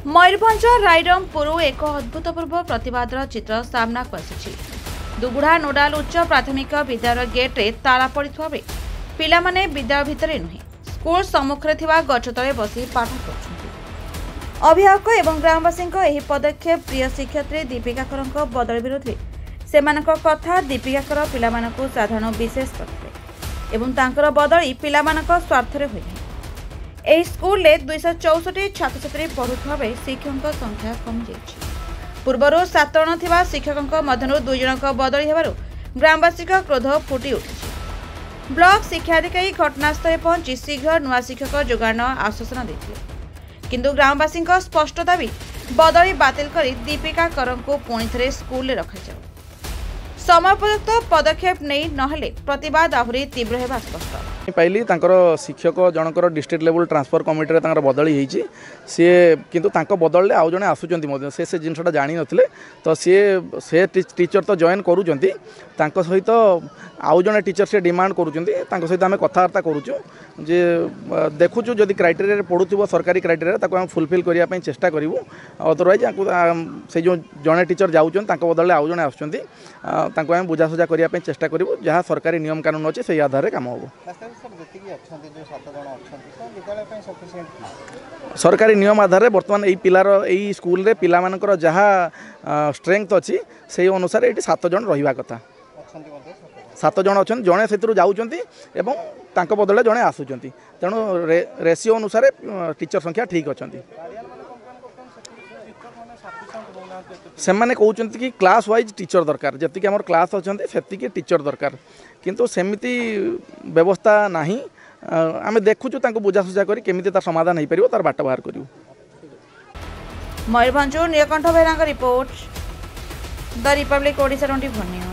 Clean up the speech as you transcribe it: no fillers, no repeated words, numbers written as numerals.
मयूरभंज रायरंगपुर एक अभूतपूर्व प्रतिवादर चित्र सामना को आसी। दुगुड़ा नोडाल उच्च प्राथमिक विद्यालय गेट रे ताला पड़ता बेले पिलामाने विद्यालय भितर नुहे स्कूल सम्मुखें गछ तले बसी पाठ कर। अभिभावक एवं ग्रामवासी पदक्षेप प्रिय शिक्षयित्री दीपिकाकर बदल विरोध में सेमानक कथा दीपिकाकर पिलामानकु साधारण विशेष करते एवं तांकर बदली पिलामानक स्वार्थरे होई। एही स्कूल में 264 छात्र छात्री पढ़ुवा बेले शिक्षकों संख्या कमी जाइछि। पूर्वर 7 जन थिबा शिक्षकों मध्यरु 2 जनक बदली हेबारु ग्रामवासी क्रोध फुटी उठिछि। ब्लॉक शिक्षा अधिकारी घटनास्थल पहुंची शीघ्र नुआ शिक्षक जोगाण आश्वासन देथिले, किंतु ग्रामवासी स्पष्ट दाबी बदली बातिल करी दीपिकाकर को पुणी थे स्कूल में रखा समयोपयुक्त पदक्षेप नहीं नहेले प्रतिवाद आहरी तीव्र हेबा स्पष्ट। पहली शिक्षक जनकर डिस्ट्रिक्ट लेवल ट्रांसफर कमिटी बदली होती सी किंतु बदल आउ जड़े आसुँच से जिनसा जानी नथिले तो से टीचर तो जॉइन करूँच सहित आउ जड़े टीचर से डिमांड करूँ सहित आम कथबार्ता करुचु जे देखुचु जदि क्राइटेरिया पड़ू सरकारी क्राइटेरिया आम फुलफिल करने चेष्टा करूँ। अदरवाइज से जो जड़े टीचर जाऊँ बदल आउ जड़े आम बुझासुझा करने चेष्टा करूँ जहाँ सरकारी नियम कानून अच्छे से आधार काम हो। सरकारी नियम आधार बर्तमान यही पिलार यही स्कूल रे पिला मानकर जहाँ स्ट्रेंथ अच्छी से अनुसार ये 7 जन रहा कथा। 7 जन अच्छा जड़े से एवं बदले जड़े आसुँच तेणु रेसीओ अनुसार टीचर संख्या ठीक अच्छा। से मैंने कहते कि क्लास वाइज टीचर दरकार जी आम क्लास अच्छा से टीचर दरकार किंतु सेमती व्यवस्था नहीं। आम देखुचु बुझासुझा कर केमिति तार समाधान हो पार तार बाट बाहर करूँ। Mayurbhanj Neelkanth Behera report the Republic Odisha 24 news.